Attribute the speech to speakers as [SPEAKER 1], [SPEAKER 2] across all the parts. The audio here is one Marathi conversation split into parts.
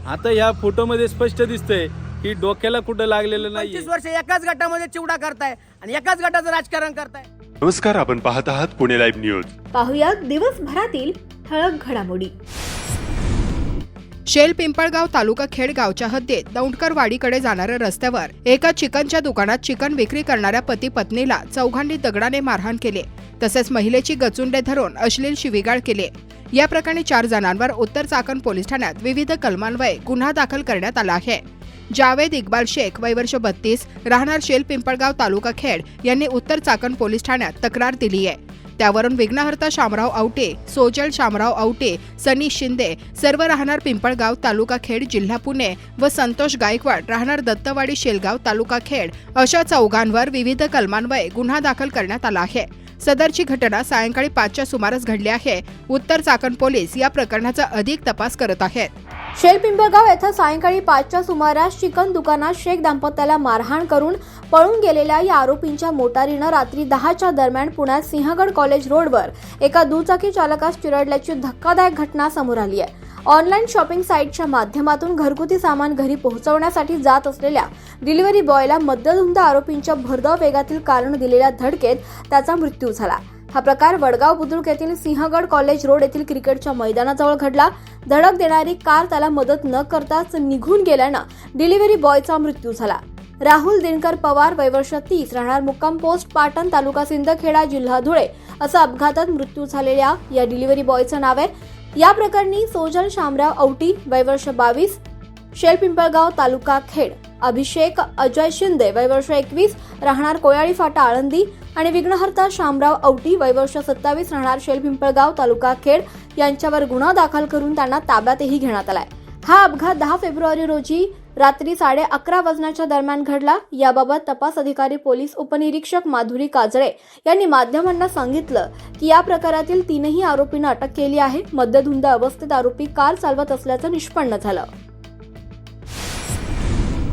[SPEAKER 1] आता या फोटोमध्ये स्पष्ट दिसतंय की डोक्याला कुठं लागलेलं नाही.
[SPEAKER 2] 25 वर्ष एकाच गटामध्ये चिवडा करताय आणि एकाच गटाचं राजकारण करताय.
[SPEAKER 3] नमस्कार, आपण पाहत आहात पुणे लाईव्ह न्यूज.
[SPEAKER 4] पाहुयात दिवसभरातील ठळक घडामोडी.
[SPEAKER 5] शेल पिंपळगाव तालुका खेड गावच्या हद्दीत दौंडकरवाडीकडे जाणाऱ्या रस्त्यावर एका चिकनच्या दुकानात चिकन विक्री करणाऱ्या पती पत्नीला चौघांनी दगडाने मारहाण केले, तसेच महिलेची गचुंडे धरून अश्लील शिवीगाळ केले. या प्रकरणी 4 जणांवर उत्तर चाकण पोलीस ठाण्यात विविध कलमान्वये गुन्हा दाखल करण्यात आला आहे. जावेद इक्बाल शेख वय वर्ष 32 राहणार शेल पिंपळगाव तालुका खेड यांनी उत्तर चाकण पोलीस ठाण्यात तक्रार दिली आहे. त्यावरून विघ्नहर्ता शामराव आवटे, सोजल शामराव आवटे, सनी शिंदे सर्व राहणार पिंपळगाव तालुका खेड जिल्हा पुणे व संतोष गायकवाड राहणार दत्तवाडी शेलगाव तालुका खेड अशा चौघांवर विविध कलमान्वये गुन्हा दाखल करण्यात आला आहे. सदरची घटना सायंकाळी 5च्या सुमारास घडली आहे. उत्तर चाकण पोलीस या प्रकरणाचा अधिक तपास करत आहेत.
[SPEAKER 4] शेल पिंपळगाव येथे सायंकाळी 5च्या सुमारास चिकन दुकानात शेख दाम्पत्याला मारहाण करून पळून गेलेल्या या आरोपींच्या मोटारीनं रात्री 10च्या दरम्यान पुण्यात सिंहगड कॉलेज रोडवर एका दुचाकी चालकास चिरडल्याची धक्कादायक घटना समोर आली आहे. ऑनलाईन शॉपिंग साईटच्या माध्यमातून घरगुती सामान घरी पोहोचवण्यासाठी जात असलेल्या डिलिव्हरी बॉयला मद्यधुंद आरोपींच्या भरधाव वेगातील कारणे दिलेल्या धडकेत त्याचा मृत्यू झाला. हा प्रकार वडगाव बुद्रुक येथील सिंहगड कॉलेज रोड येथील क्रिकेटच्या मैदानाजवळ घडला. धडक देणारी कार त्याला मदत न करताच निघून गेल्यानं डिलिव्हरी बॉयचा मृत्यू झाला. राहुल दिनकर पवार वय वर्ष 30 राहणार मुक्काम पोस्ट पाटण तालुका सिंदखेडा जिल्हा धुळे असा अपघातात मृत्यू झालेल्या या डिलिव्हरी बॉयचं नाव आहे. या प्रकरणी सोजल शामराव औटी वय वर्ष 22 शेल पिंपळगाव तालुका खेड, अभिषेक अजय शिंदे वय वर्ष 21 राहणार कोयाळी फाटा आळंदी आणि विघ्नहर्ता शामराव औटी वय वर्ष 27 राहणार शेल पिंपळगाव तालुका खेड यांच्यावर गुन्हा दाखल करून त्यांना ताब्यातही घेण्यात आलाय. हा अपघात 10 फेब्रुवारी रोजी रात्री 11:30 वाजण्याच्या दरम्यान घडला. याबाबत तपास अधिकारी पोलीस उपनिरीक्षक माधुरी काजळे यांनी माध्यमांना सांगितलं की या प्रकारातील 3ही आरोपींना अटक केली आहे. मद्यधुंद अवस्थेत आरोपी कार चालवत असल्याचं निष्पन्न झालं.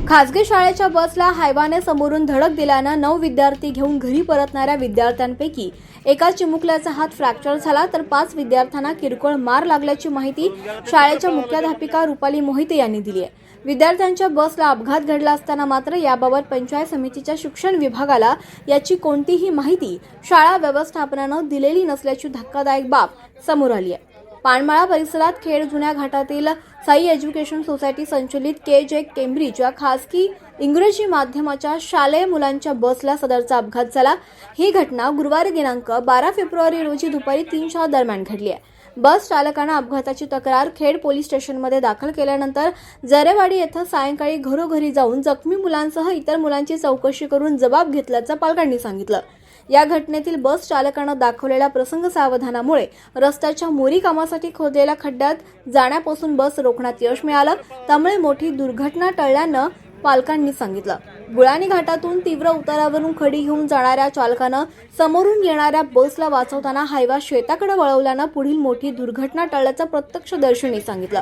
[SPEAKER 4] खासगी शाळेच्या बसला हायवाने समोरून धडक दिल्यानं 9 विद्यार्थी घेऊन घरी परतणाऱ्या विद्यार्थ्यांपैकी एका चिमुकल्याचा हात फ्रॅक्चर झाला तर 5 विद्यार्थ्यांना किरकोळ मार लागल्याची माहिती शाळेच्या मुख्याध्यापिका रुपाली मोहिते यांनी दिली आहे. विद्यार्थ्यांच्या बसला अपघात घडला असताना मात्र याबाबत पंचायत समितीच्या शिक्षण विभागाला याची कोणतीही माहिती शाळा व्यवस्थापनानं दिलेली नसल्याची धक्कादायक बाब समोर आली आहे. पानमाळा परिसरात खेड जुन्या घाटातील साई एज्युकेशन सोसायटी संचलित के.जे. केम्ब्रिज या खासगी इंग्रजी माध्यमाच्या शालेय मुलांच्या बसला सदरचा अपघात झाला. ही घटना गुरुवारी दिनांक 12 फेब्रुवारी रोजी दुपारी 3च्या दरम्यान घडली आहे. बस चालकानं अपघाताची तक्रार खेड पोलीस स्टेशनमध्ये दाखल केल्यानंतर जरेवाडी येथे सायंकाळी घरोघरी जाऊन जखमी मुलांसह इतर मुलांची चौकशी करून जबाब घेतल्याचं पालकांनी सांगितलं. या घटनेतील बस चालकानं दाखवलेल्या प्रसंग सावधानामुळे रस्त्याच्या मोरी कामासाठी खोदलेल्या खड्ड्यात जाण्यापासून बस रोखण्यात यश मिळालं. त्यामुळे मोठी दुर्घटना टळल्यानं पालकांनी सांगितलं. गुळाणी घाटातून तीव्र उतारावरून खडी घेऊन जाणाऱ्या चालकानं समोरून येणाऱ्या बसला वाचवताना हायवा शेताकडे वळवल्यानं पुढील मोठी दुर्घटना टळल्याचं प्रत्यक्षदर्शींनी सांगितलं.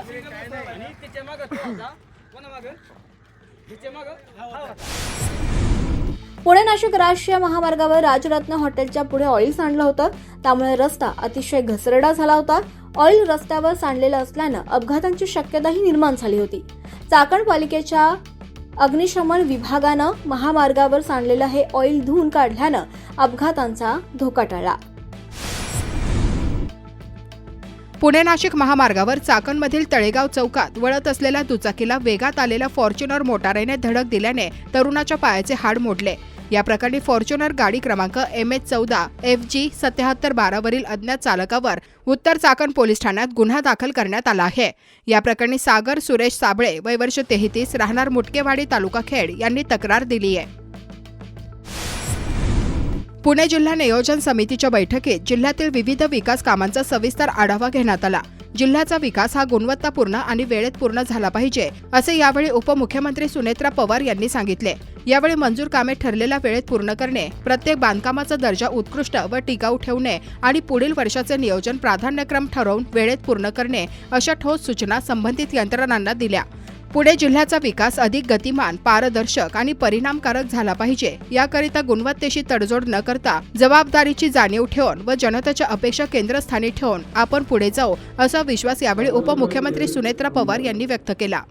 [SPEAKER 4] पुणे नाशिक राष्ट्रीय महामार्गावर राजरत्न हॉटेलच्या पुढे ऑइल सांडलं होतं. त्यामुळे रस्ता अतिशय घसरडा झाला होता. ऑइल रस्त्यावर सांडलेलं असल्यानं अपघातांची शक्यताही निर्माण झाली होती. चाकण पालिकेच्या अग्निशमन विभागानं महामार्गावर सांडलेलं हे ऑइल धुवून काढल्यानं अपघातांचा धोका टळला.
[SPEAKER 5] पुणे नाशिक महामार्गावर चाकणमधील तळेगाव चौकात वळत असलेल्या दुचाकीला वेगात आलेल्या फॉर्च्युनर मोटारीने धडक दिल्याने तरुणाच्या पायाचे हाड मोडले. या प्रकरणी फॉर्च्युनर गाडी क्रमांक MH14 FG 7712 वरील अज्ञात चालकावर उत्तर चाकण पोलीस ठाण्यात गुन्हा दाखल करण्यात आला आहे. या प्रकरणी सागर सुरेश साबळे वय वर्ष 33 राहणार मुटकेवाडी तालुका खेड यांनी तक्रार दिली आहे. पुणे जिल्हा नियोजन समितीच्या बैठकीत जिल्ह्यातील विविध विकास कामांचा सविस्तर आढावा घेण्यात आला. जिल्ह्याचा विकास हा गुणवत्तापूर्ण आणि वेळेत पूर्ण झाला पाहिजे असे यावेळी उपमुख्यमंत्री सुनेत्रा पवार यांनी सांगितले. यावेळी मंजूर कामे ठरलेल्या वेळेत पूर्ण करणे, प्रत्येक बांधकामाचा दर्जा उत्कृष्ट व टिकाऊ ठेवणे आणि पुढील वर्षाचे नियोजन प्राधान्यक्रम ठरवून वेळेत पूर्ण करणे अशा ठोस सूचना संबंधित यंत्रणांना दिल्या. पुणे जिल्ह्याचा विकास अधिक गतिमान, पारदर्शक आणि परिणामकारक झाला पाहिजे, याकरिता गुणवत्तेशी तडजोड न करता जबाबदारीची जाणीव ठेवून व जनतेच्या अपेक्षा केंद्रस्थानी ठेवून आपण पुढे जाऊ, असा विश्वास यावेळी उपमुख्यमंत्री सुनेत्रा पवार यांनी व्यक्त केला.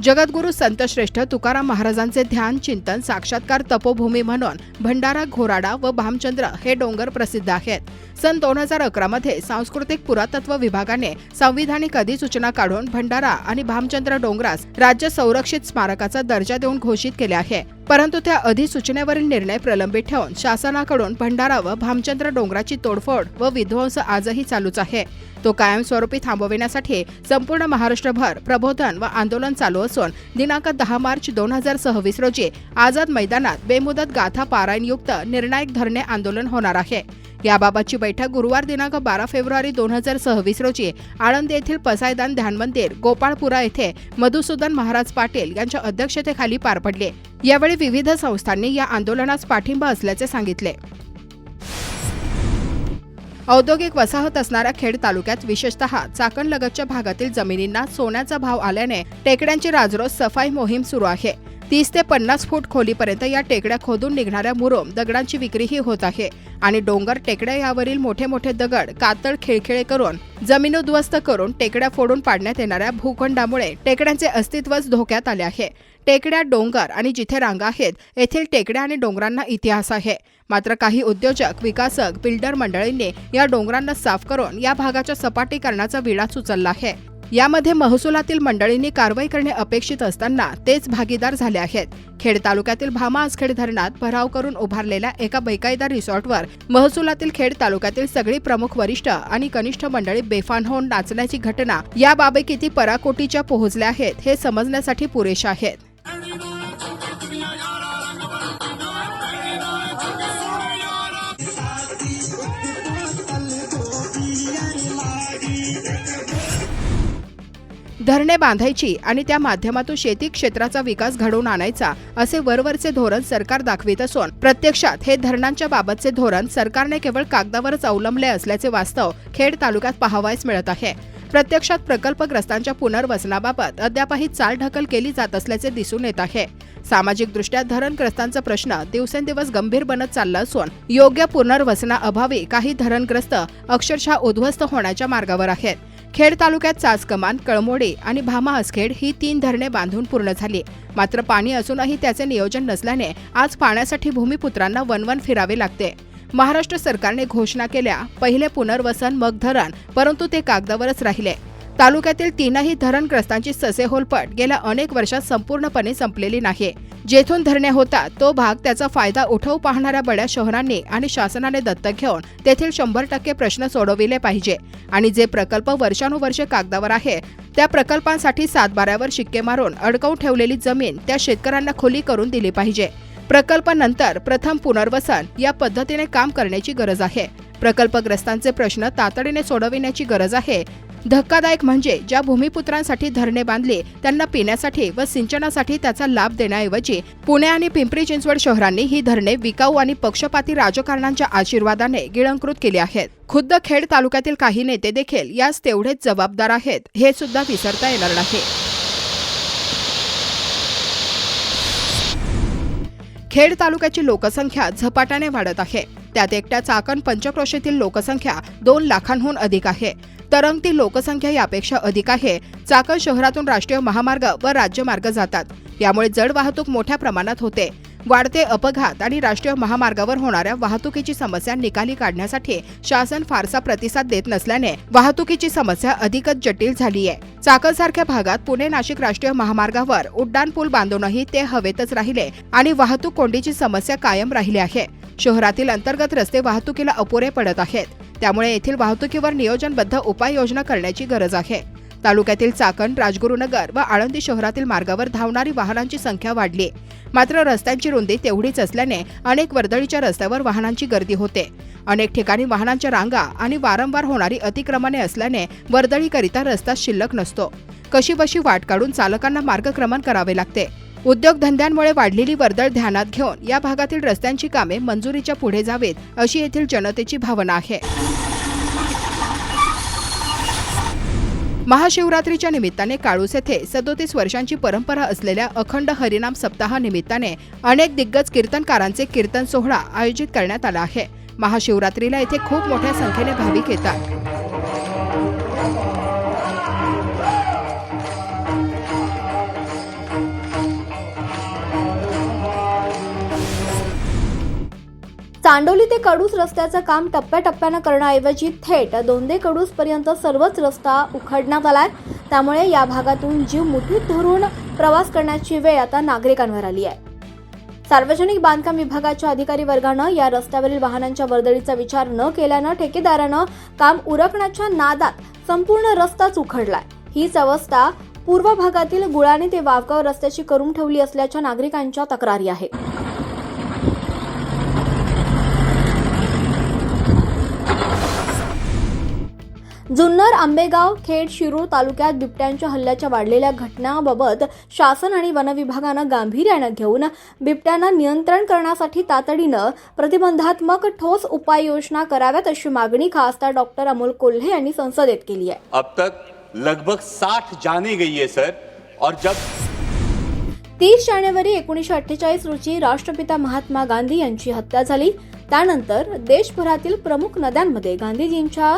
[SPEAKER 5] जगद्गुरू संतश्रेष्ठ तुकाराम महाराजांचे ध्यान, चिंतन, साक्षात्कार तपोभूमी म्हणून भंडारा, घोराडा व भामचंद्र हे डोंगर प्रसिद्ध आहेत. सन 2011 मध्ये सांस्कृतिक पुरातत्व विभागाने संविधानिक अधिसूचना काढून भंडारा आणि भामचंद्र डोंगरास राज्य संरक्षित स्मारकाचा दर्जा देऊन घोषित केले आहे. परंतु त्या अधिसूचनेवरील निर्णय प्रलंबित ठेवून शासनाकडून भंडारा व भामचंद्र डोंगराची तोडफोड व विध्वंस आजही चालूच आहे. तो कायमस्वरूपी थांबविण्यासाठी संपूर्ण महाराष्ट्रभर प्रबोधन व आंदोलन चालू असून दिनांक 10 मार्च 2026 रोजी आझाद मैदानात बेमुदत गाथा पारायणयुक्त निर्णायक धरणे आंदोलन होणार आहे. याबाबतची बैठक गुरुवार दिनांक 12 फेब्रुवारी 2026 रोजी आळंदी येथील पसायदान ध्यान मंदिर, गोपाळपुरा येथे मधुसूदन महाराज पाटील यांच्या अध्यक्षतेखाली पार पडले. यावेळी विविध संस्थांनी या आंदोलनास पाठिंबा असल्याचे सांगितले. औद्योगिक वसाहत असणाऱ्या खेड तालुक्यात विशेषतः चाकणलगतच्या भागातील जमिनींना सोन्याचा भाव आल्याने टेकड्यांची राजरोज सफाई मोहीम सुरू आहे. 30 ते 50 फूट खोलीपर्यंत या टेकड्या खोदून निघणाऱ्या मुरुम दगडांची विक्रीही होत आहे आणि डोंगर टेकड्या यावरील मोठे मोठे दगड कातळ खिळखिळे करून जमीन उद्ध्वस्त करून टेकड्या फोडून पाडण्यात येणाऱ्या भूखंडामुळे टेकड्यांचे अस्तित्वच धोक्यात आले आहे. टेकड्या, डोंगर आणि जिथे रांगा आहेत येथील टेकड्या आणि डोंगरांना इतिहास आहे. मात्र काही उद्योजक, विकासक, बिल्डर मंडळींनी या डोंगरांना साफ करून या भागाच्या सपाटीकरणाचा विळाच उचलला आहे. यामध्ये महसुलातील मंडळींनी कारवाई करणे अपेक्षित असताना तेच भागीदार झाले आहेत. खेड तालुक्यातील भामा आसखेड धरणात भराव करून उभारलेल्या एका बेकायदा रिसॉर्टवर महसुलातील खेड तालुक्यातील सगळी प्रमुख वरिष्ठ आणि कनिष्ठ मंडळी बेफान होऊन नाचण्याची घटना या बाबी किती पराकोटीच्या पोहोचल्या आहेत हे समजण्यासाठी पुरेशा आहेत. धरणे बांधायची आणि त्या माध्यमातून शेती क्षेत्राचा विकास घडवून आणायचा असे वरवरचे धोरण सरकार दाखवित असून प्रत्यक्षात हे धरणांच्या बाबतचे धोरण सरकारने केवळ कागदावरच अवलंबले असल्याचे वास्तव खेड तालुक्यात पाहावयास मिळत आहे. प्रत्यक्षात प्रकल्पग्रस्तांच्या पुनर्वसनाबाबत अद्यापही चालढकल केली जात असल्याचे दिसून येत आहे. सामाजिकदृष्ट्या धरणग्रस्तांचा प्रश्न दिवसेंदिवस गंभीर बनत चालला असून योग्य पुनर्वसनाअभावी काही धरणग्रस्त अक्षरशः उद्ध्वस्त होण्याच्या मार्गावर आहेत. खेड तालुक्यात चासकमान, कळमोडी आणि भामा आसखेड ही 3 धरणे बांधून पूर्ण झाली. मात्र पाणी असूनही त्याचे नियोजन नसल्याने आज पाण्यासाठी भूमिपुत्रांना वनवन फिरावे लागते. महाराष्ट्र सरकारने घोषणा केल्या पहिले पुनर्वसन मग धरण, परंतु ते कागदावरच राहिले. तालुक्यातील 3ही धरणग्रस्तांची ससेहोलपट गेल्या अनेक वर्षात संपूर्णपणे संपलेली नाही. जेथून धरणे होतात तो भाग त्याचा फायदा उठवू पाहणाऱ्या बड्या शहरांनी आणि शासनाने दत्तक घेऊन तेथील 100% प्रश्न सोडविले पाहिजे आणि जे प्रकल्प वर्षानुवर्षे कागदावर आहे त्या प्रकल्पांसाठी 7/12वर शिक्के मारून अडकवून ठेवलेली जमीन त्या शेतकऱ्यांना खुली करून दिली पाहिजे. प्रकल्पानंतर प्रथम पुनर्वसन या पद्धतीने काम करण्याची गरज आहे. प्रकल्पग्रस्तांचे प्रश्न तातडीने सोडविण्याची गरज आहे. धक्कादायक म्हणजे ज्या भूमिपुत्रांसाठी धरणे बांधली त्यांना पिण्यासाठी व सिंचनासाठी त्याचा लाभ देण्याऐवजी पुणे आणि पिंपरी चिंचवड शहरांनी ही धरणे विकाऊ आणि पक्षपाती राजकारणांच्या आशीर्वादाने गिळंकृत केली आहेत. खुद्द खेड तालुक्यातील काही नेते देखील यास तेवढेच जबाबदार आहेत हे सुद्धा विसरता येणार नाही. खेड तालुक्याची लोकसंख्या झपाट्याने वाढत आहे. त्यात एकट्या चाकण पंचक्रोशीतील लोकसंख्या 2 लाखांहून अधिक आहे. तरंगती लोकसंख्या यापेक्षा अधिक आहे. चाकण शहरातून राष्ट्रीय महामार्ग व राज्यमार्ग जातात. यामुळे जड वाहतूक मोठ्या प्रमाणात होते. वाढते अपघात आणि राष्ट्रीय महामार्गावर होणाऱ्या वाहतुकीची समस्या निकाली काढण्यासाठी शासन फारसा प्रतिसाद देत नसल्याने वाहतुकीची समस्या अधिकच जटिल झाली आहे. चाकणसारख्या भागात पुणे नाशिक राष्ट्रीय महामार्गावर उड्डाण पूल बांधूनही ते हवेतच राहिले आणि वाहतूक कोंडीची समस्या कायम राहिली आहे. शहरातील अंतर्गत रस्ते वाहतुकीला अपुरे पडत आहेत. त्यामुळे येथील वाहतुकीवर नियोजनबद्ध उपाययोजना करण्याची गरज आहे. तालुक्यातील चाकण, राजगुरुनगर व आळंदी शहरातील मार्गावर धावणारी वाहनांची संख्या वाढली. मात्र रस्त्यांची रुंदी तेवढीच असल्याने अनेक वर्दळीच्या रस्त्यावर वाहनांची गर्दी होते. अनेक ठिकाणी वाहनांच्या रांगा आणि वारंवार होणारी अतिक्रमणे असल्याने वर्दळीकरिता रस्ता शिल्लक नसतो. कशीबशी वाट काढून चालकांना मार्गक्रमण करावे लागते. उद्योगधंद्यांमुळे वाढलेली वर्दळ ध्यानात घेऊन या भागातील रस्त्यांची कामे मंजुरीच्या पुढे जावीत अशी येथील जनतेची भावना आहे. महाशिवरात्रीच्या निमित्ताने काळूस येथे 37 वर्षांची परंपरा असलेल्या अखंड हरिनाम सप्ताह निमित्ताने अनेक दिग्गज कीर्तनकारांचे कीर्तन सोहळा आयोजित करण्यात आला आहे। महाशिवरात्रीला येथे खूप मोठ्या संख्येने भाविक येतात।
[SPEAKER 4] चांडोली ते कडूस रस्त्याचं काम टप्प्याटप्प्यानं करण्याऐवजी थेट दोंदे कडूस पर्यंत सर्वच रस्ता उखडण्यात आलाय। त्यामुळे या भागातून जीव मुठीत धरून प्रवास करण्याची वेळ आता नागरिकांवर आली आहे। सार्वजनिक बांधकाम विभागाच्या अधिकारी वर्गानं या रस्त्यावरील वाहनांच्या वर्दळीचा विचार न केल्यानं ठेकेदारानं काम उरकण्याच्या नादात संपूर्ण रस्ताच उखडलाय। हीच अवस्था पूर्व भागातील गुळाणे ते वावगाव रस्त्याची करून ठेवली असल्याच्या नागरिकांच्या तक्रारी आहेत। जुन्नर, आंबेगाव, खेड, शिरूर तालुक्यात बिबट्यांच्या हल्ल्याच्या वाढलेल्या घटनांबाबत शासन आणि वन विभागानं गांभीर्यानं घेऊन बिबट्यांना नियंत्रण करण्यासाठी तातडीनं प्रतिबंधात्मक ठोस उपाययोजना कराव्यात अशी मागणी खासदार डॉक्टर अमोल कोल्हे यांनी संसदेत केली आहे।
[SPEAKER 6] अब तक लगभग 60 जाने गई है सर, और जब
[SPEAKER 4] 30 जानेवारी 1948 रोजी राष्ट्रपिता महात्मा गांधी यांची हत्या झाली। त्यानंतर देशभरातील प्रमुख नद्यांमध्ये गांधीजींच्या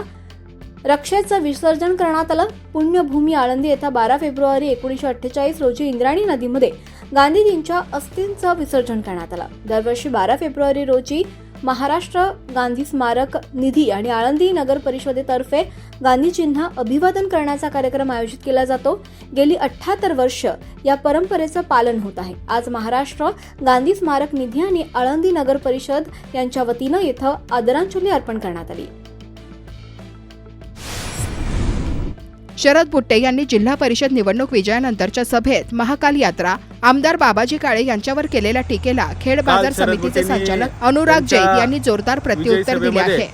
[SPEAKER 4] रक्षेचं विसर्जन करण्यात आलं। पुण्यभूमी आळंदी येथे 12 फेब्रुवारी 1948 रोजी इंद्रायणी नदीमध्ये गांधीजींच्या अस्थींचं विसर्जन करण्यात आलं। दरवर्षी 12 फेब्रुवारी रोजी महाराष्ट्र गांधी स्मारक निधी आणि आळंदी नगर परिषदेतर्फे गांधीजींना अभिवादन करण्याचा कार्यक्रम आयोजित केला जातो। गेली 78 वर्ष या परंपरेचं पालन होत आहे। आज महाराष्ट्र गांधी स्मारक निधी आणि आळंदी नगर परिषद यांच्या वतीनं इथं आदरांजली अर्पण करण्यात आली।
[SPEAKER 5] शरद बुट्टे यांनी जिल्हा परिषद निवडणूक विजयानंतरच्या सभेत महाकाल यात्रा आमदार बाबाजी काळे यांच्यावर केलेल्या टीकेला खेड बाजार समितीचे संचालक अनुराग जैन यांनी जोरदार प्रत्युत्तर दिले आहे।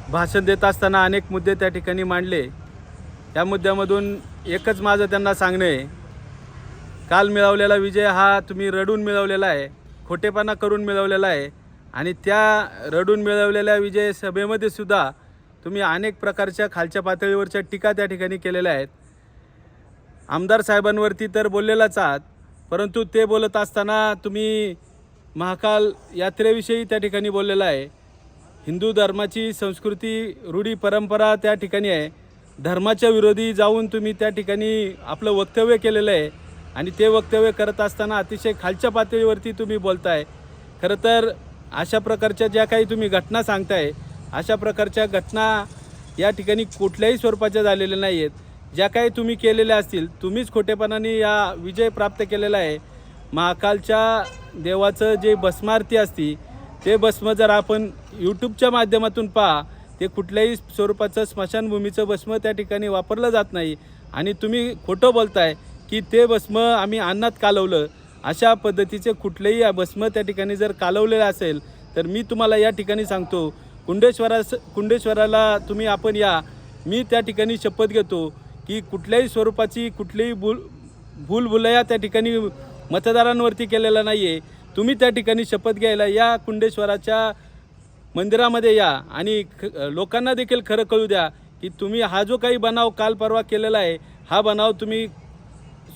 [SPEAKER 1] भाषण देत असताना अनेक मुद्दे त्या ठिकाणी मांडले। त्या मुद्द्यामधून एकच माझं त्यांना सांगणं आहे, काल मिळवलेला विजय हा तुम्ही रडून मिळवलेला आहे, खोटेपणा करून मिळवलेला आहे आणि त्या रडून मिळवलेल्या विजय सभेमध्ये सुद्धा तुम्ही अनेक प्रकारच्या खालच्या पातळीवरच्या टीका त्या ठिकाणी केलेल्या आहेत। आमदार साहेबांवरती तर बोललेलाच आहात, परंतु ते बोलत असताना तुम्ही महाकाल यात्रेविषयी त्या ठिकाणी बोललेला आहे। हिंदू धर्माची संस्कृती, रूढी, परंपरा त्या ठिकाणी आहे। धर्माच्या विरोधी जाऊन तुम्ही त्या ठिकाणी आपलं वक्तव्य केलेलं आहे आणि ते वक्तव्य करत असताना अतिशय खालच्या पातळीवरती तुम्ही बोलताय। खरं तर अशा प्रकारच्या ज्या काही तुम्ही घटना सांगताय, अशा प्रकारच्या घटना या ठिकाणी कुठल्याही स्वरूपाच्या झालेल्या नाही आहेत। ज्या काही तुम्ही केलेल्या असतील, तुम्हीच खोटेपणाने या विजय प्राप्त केलेला आहे। महाकालच्या देवाचं जे भस्मारती असती, ते भस्म जर आपण यूट्यूबच्या माध्यमातून पहा, ते कुठल्याही स्वरूपाचं स्मशानभूमीचं भस्म त्या ठिकाणी वापरलं जात नाही आणि तुम्ही खोटं बोलताय की ते भस्म आम्ही अन्नात कालवलं। अशा पद्धतीचे कुठलेही भस्म त्या ठिकाणी जर कालवलेलं असेल तर मी तुम्हाला या ठिकाणी सांगतो, कुंडेश्वराला तुम्ही आपण या। मी त्या ठिकाणी शपथ घेतो की कुठल्याही स्वरूपाची कुठलीही भूलभुलया त्या ठिकाणी मतदारांवरती केलेला नाही आहे। तुम्ही त्या ठिकाणी शपथ घ्यायला या, कुंडेश्वराच्या मंदिरामध्ये या आणि लोकांना देखील खरं कळू द्या की तुम्ही हा जो काही बनाव काल परवा केलेला आहे, हा बनाव तुम्ही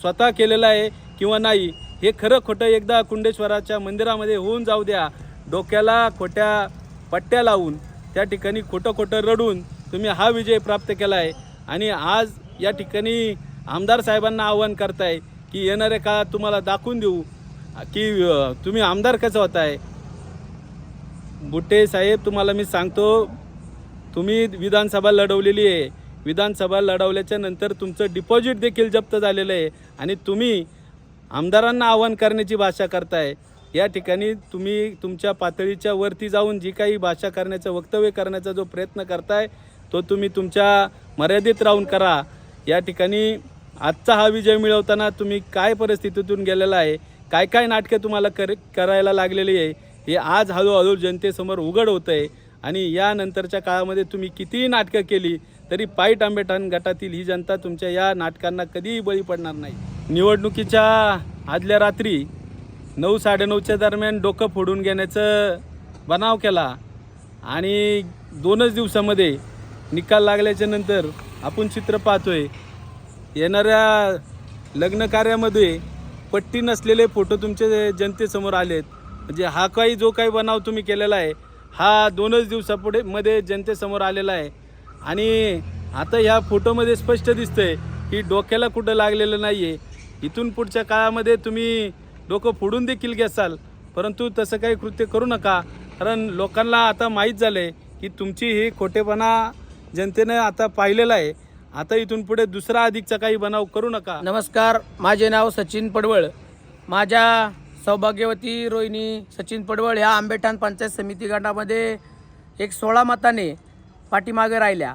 [SPEAKER 1] स्वतः केलेला आहे किंवा नाही, हे खरं खोटं एकदा कुंडेश्वराच्या मंदिरामध्ये होऊन जाऊ द्या। डोक्याला खोट्या पट्ट्या लावून त्या ठिकाणी खोटं रडून तुम्ही हा विजय प्राप्त केला आहे आणि आज या ठिकाणी आमदार साहेबांना आवाहन करताय की येणाऱ्या काळात तुम्हाला दाखवून देऊ की तुम्ही आमदार कसं होताय। बुट्टे साहेब, तुम्हाला मी सांगतो, तुम्ही विधानसभा लढवलेली आहे। विधानसभा लढवल्याच्या नंतर तुमचं डिपॉझिट देखील जप्त झालेलं आहे आणि तुम्ही आमदारांना आवाहन करण्याची भाषा करताय। या ठिकाणी तुम्ही तुमच्या पातळीच्या वरती जाऊन जी काही भाषा करण्याचं, वक्तव्य करण्याचा जो प्रयत्न करताय, तो तुम्ही तुमच्या मर्यादित राहून करा। या ठिकाणी आजचा हा विजय मिळवताना तुम्ही काय परिस्थितीतून गेलेला आहे, काय काय नाटकं तुम्हाला करायला लागलेली आहे, हे आज हळूहळू जनतेसमोर उघड होतं आहे आणि यानंतरच्या काळामध्ये तुम्ही कितीही नाटकं केली तरी पाईट आंबेठाण गटातील ही जनता तुमच्या या नाटकांना कधीही बळी पडणार नाही। निवडणुकीच्या आदल्या रात्री 9-9:30च्या दरम्यान डोकं फोडून घेण्याचं बनाव केला आणि 2च दिवसामध्ये निकाल लागल्याच्या नंतर आपण चित्र पाहतोय. येणाऱ्या लग्न कार्यामध्ये पट्टी नसलेले फोटो तुमच्या जनतेसमोर आलेत. म्हणजे हा काही जो काही बनाव तुम्ही केलेला आहे हा 2च दिवसापुढे मध्ये जनतेसमोर आलेला आहे. आणि आता ह्या फोटोमध्ये स्पष्ट दिसतंय की डोक्याला कुठं लागलेलं नाही आहे. इथून पुढच्या काळामध्ये तुम्ही डोकं फोडून देखील घ्याल, परंतु तसं काही कृत्य करू नका. कारण लोकांना आता माहीत झालं आहे की तुमची ही खोटेपणा जनतेनं आता पाहिलेला आहे. आता इथून पुढे दुसरा अधिकचा काही बनाव करू नका.
[SPEAKER 2] नमस्कार, माझे नाव सचिन पडवळ. माझ्या सौभाग्यवती रोहिणी सचिन पडवळ ह्या आंबेठाण पंचायत समिती गटामध्ये एक 16 मताने पाठीमागे राहिल्या.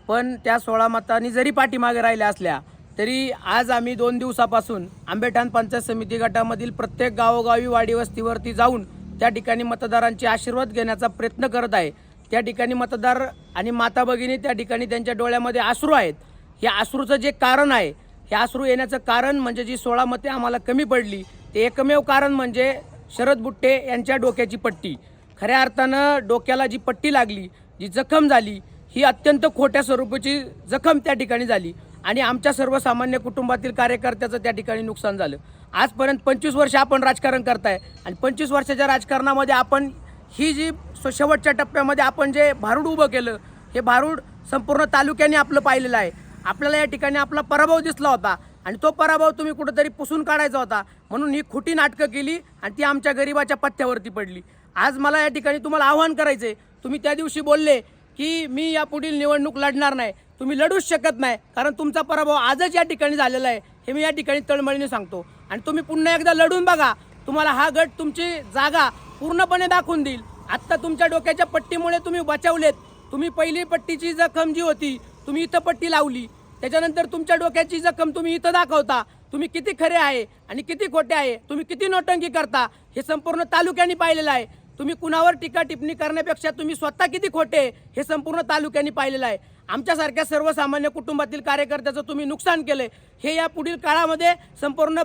[SPEAKER 2] पण त्या 16 मतांनी जरी पाठीमागे राहिल्या असल्या तरी आज आम्ही 2 दिवसापासून आंबेठाण पंचायत समिती गटामधील प्रत्येक गावोगावी वाडी वस्तीवरती जाऊन त्या ठिकाणी मतदारांचे आशीर्वाद घेण्याचा प्रयत्न करत आहे. त्या ठिकाणी मतदार आणि माता भगिनी त्या ठिकाणी त्यांच्या डोळ्यामध्ये अश्रू आहेत. या अश्रूचं जे कारण आहे, हे अश्रू येण्याचं कारण म्हणजे जी 16 मते आम्हाला कमी पडली ते एकमेव कारण म्हणजे शरद बुट्टे यांच्या डोक्याची पट्टी. खऱ्या अर्थानं डोक्याला जी पट्टी लागली, जी जखम झाली, ही अत्यंत खोट्या स्वरूपाची जखम त्या ठिकाणी झाली आणि आमच्या सर्वसामान्य कुटुंबातील कार्यकर्त्याचं त्या ठिकाणी नुकसान झालं. आजपर्यंत 25 वर्ष आपण राजकारण करताय आणि 25 वर्षाच्या राजकारणामध्ये आपण ही जी शेवटच्या टप्प्यामध्ये आपण जे भारूड उभं केलं, हे भारूड संपूर्ण तालुक्याने आपलं पाहिलेलं आहे. आपल्याला या ठिकाणी आपला पराभव दिसला होता आणि तो पराभव तुम्ही कुठंतरी पुसून काढायचा होता, म्हणून ही खोटी नाटकं केली आणि ती आमच्या गरिबाच्या पथ्यावरती पडली. आज मला या ठिकाणी तुम्हाला आव्हान करायचं आहे. तुम्ही त्या दिवशी बोलले की मी यापुढील निवडणूक लढणार नाही. तुम्ही लढूच शकत नाही, कारण तुमचा पराभव आजच या ठिकाणी झालेला आहे. हे मी या ठिकाणी तळमळीने सांगतो आणि तुम्ही पुन्हा एकदा लढून बघा. तुम्हाला हा गट तुमची जागा पूर्णपणे दाखवून देईल. आत्ता तुमच्या डोक्याच्या पट्टीमुळे तुम्ही बचावलेत. तुम्ही पहिली पट्टीची जखम जी होती तुम्ही इथं पट्टी लावली, त्याच्यानंतर तुमच्या डोक्याची जखम तुम्ही इथं दाखवता. तुम्ही किती खरे आहे आणि किती खोटे आहे, तुम्ही किती नोटंकी करता हे संपूर्ण तालुक्याने पाहिलेलं आहे. तुम्ही कुणावर टीका टिप्पणी करण्यापेक्षा तुम्ही स्वतः किती खोटे हे संपूर्ण तालुक्याने पाहिलेलं आहे. आमच्यासारख्या सर्वसामान्य कुटुंबातील कार्यकर्त्याचं तुम्ही नुकसान केलंय हे या पुढील काळामध्ये संपूर्ण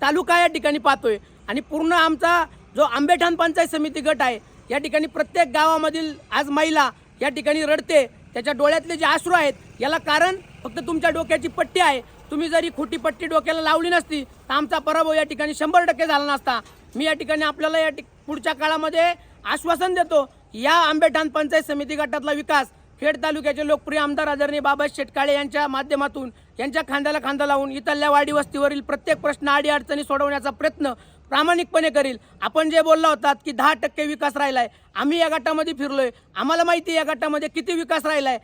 [SPEAKER 2] तालुका या ठिकाणी पाहतोय. आणि पूर्ण आमचा जो आंबेठाण पंचायत समिती गट आहे या ठिकाणी प्रत्येक गावामधील आज महिला या ठिकाणी रडते. त्याच्या डोळ्यातले जे अश्रू आहेत याला कारण फक्त तुमच्या डोक्याची पट्टी आहे. तुम्ही जरी खोटी पट्टी डोक्याला लावली नसती तर आमचा पराभव या ठिकाणी 100% झाला नसता. मी या ठिकाणी आपल्याला पुढच्या काळामध्ये आश्वासन देतो, या आंबेठाण पंचायत समिती गटातला विकास खेड तालुक्याचे लोकप्रिय आमदार आदरणीय बाबा शेटकाळे यांच्या माध्यमातून यांच्या खांद्याला खांदा लावून इथल्या वाडी वस्तीवरील प्रत्येक प्रश्न अडी अडचणी सोडवण्याचा प्रयत्न प्रामाणिकपणे करील. आपण जे बोलला होतात की 10% विकास राहिलाय, आम्ही या गटामध्ये फिरलोय, आम्हाला माहिती आहे या गटामध्ये किती विकास राहिलाय.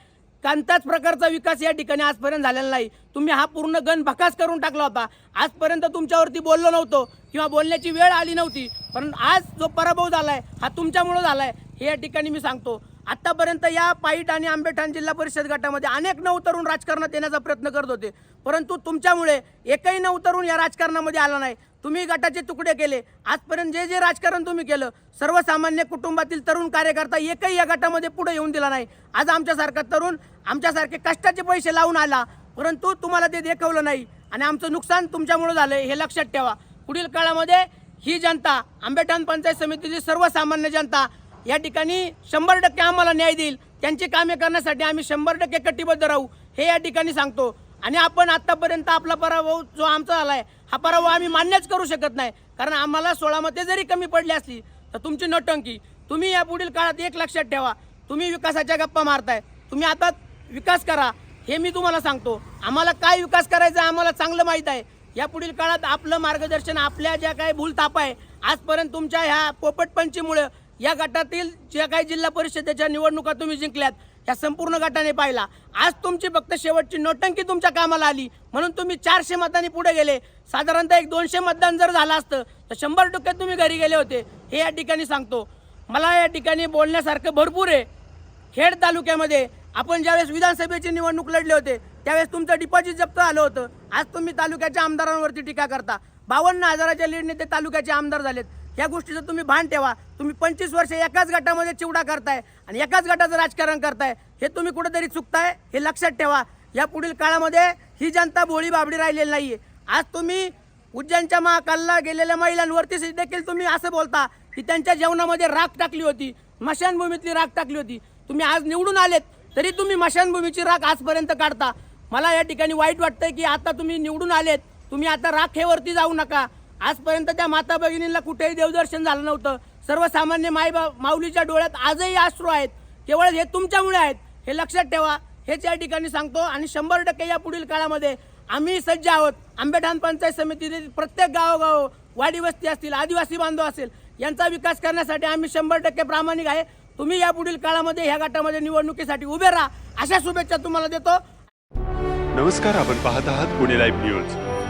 [SPEAKER 2] कोणत्याच प्रकारचा विकास या ठिकाणी आजपर्यंत झालेला नाही. तुम्ही हा पूर्ण गण भकास करून टाकला होता. आजपर्यंत तुमच्यावरती बोललो नव्हतो किंवा बोलण्याची वेळ आली नव्हती, पण आज जो पराभव झालाय हा तुमच्यामुळे झालाय हे या ठिकाणी मी सांगतो. आतापर्यंत या पाईट आणि आंबेठाण जिल्हा परिषद गटामध्ये अनेक नवतरुण राजकारणात येण्याचा प्रयत्न करत होते, परंतु तुमच्यामुळे एकही नवतरुण या राजकारणामध्ये आला नाही. तुम्ही गटाचे तुकडे केले. आजपर्यंत जे जे राजकारण तुम्ही केलं, सर्वसामान्य कुटुंबातील तरुण कार्यकर्ता एकही या गटामध्ये पुढे येऊन दिला नाही. आज आमच्यासारखा तरुण आमच्यासारखे कष्टाचे पैसे लावून आला, परंतु तुम्हाला ते देखवलं नाही आणि आमचं नुकसान तुमच्यामुळे झालं हे लक्षात ठेवा. पुढील काळामध्ये ही जनता, आंबेठाण पंचायत समितीची सर्वसामान्य जनता या ठिकाणी 100% आम्हाला न्याय देईल. त्यांची कामे करण्यासाठी आम्ही 100% कटिबद्ध राहू हे या ठिकाणी सांगतो. आणि आपण आतापर्यंत आपला पराभव जो आमचा झाला आहे हा पराभव आम्ही मान्यच करू शकत नाही, कारण आम्हाला 16 मते जरी कमी पडली असली तर तुमची नोटंकी. तुम्ही या पुढील काळात एक लक्षात ठेवा, तुम्ही विकासाच्या गप्पा मारताय, तुम्ही आता विकास करा हे मी तुम्हाला सांगतो. आम्हाला काय विकास करायचा आम्हाला चांगलं माहीत आहे. या पुढील काळात आपलं मार्गदर्शन, आपल्या ज्या काही भूलथाप आहे आजपर्यंत तुमच्या ह्या पोपटपंचीमुळे या गटातील ज्या काही जिल्हा परिषदेच्या निवडणुका तुम्ही जिंकल्यात या संपूर्ण गटाने पाहिला. आज तुमची फक्त शेवटची नोटंकी तुमच्या कामाला आली म्हणून तुम्ही 400 मतांनी पुढे गेले. साधारणतः 200 मतदान जर झालं असतं तर 100% तुम्ही घरी गेले होते हे या ठिकाणी सांगतो. मला या ठिकाणी बोलण्यासारखं भरपूर आहे. खेड तालुक्यामध्ये आपण ज्यावेळेस विधानसभेची निवडणूक लढले होते त्यावेळेस तुमचं डिपॉझिट जप्त झालं होतं. आज तुम्ही तालुक्याच्या आमदारांवरती टीका करता. 52,000च्या लीडने ते तालुक्याचे आमदार झालेत. या गोष्टीचं तुम्ही भान ठेवा. तुम्ही 25 वर्ष एकाच गटामध्ये चिवडा करताय आणि एकाच गटाचं राजकारण करताय, हे तुम्ही कुठेतरी चुकताय हे लक्षात ठेवा. या पुढील काळामध्ये ही जनता भोळी बाबडी राहिलेली नाहीये. आज तुम्ही उज्जैनच्या महाकालला गेलेल्या महिलांवरती देखील तुम्ही असं बोलता की त्यांच्या जेवणामध्ये राख टाकली होती, स्मशानभूमीतली राख टाकली होती. तुम्ही आज निवडून आलेत तरी तुम्ही स्मशानभूमीची राख आजपर्यंत काढता. मला या ठिकाणी वाईट वाटतंय की आता तुम्ही निवडून आलेत, तुम्ही आता राखेवरती जाऊ नका. आजपर्यंत त्या माता भगिनींना कुठेही देवदर्शन झालं नव्हतं. सर्वसामान्य माऊलीच्या डोळ्यात आजही अश्रू आहेत. केवळ हे तुमच्यामुळे आहेत, हे लक्षात ठेवा. हेच या ठिकाणी सांगतो आणि 100% या पुढील काळामध्ये आम्ही सज्ज आहोत. आंबेठाण पंचायत समितीतील प्रत्येक गावोगाव, वाडी वस्ती असतील, आदिवासी बांधव असेल, यांचा विकास करण्यासाठी आम्ही 100% प्रामाणिक आहे. तुम्ही या पुढील काळामध्ये ह्या गटामध्ये निवडणुकीसाठी उभे राहा, अशा शुभेच्छा तुम्हाला देतो.
[SPEAKER 3] नमस्कार, आपण पाहत आहात पुणे लाईव्ह न्यूज.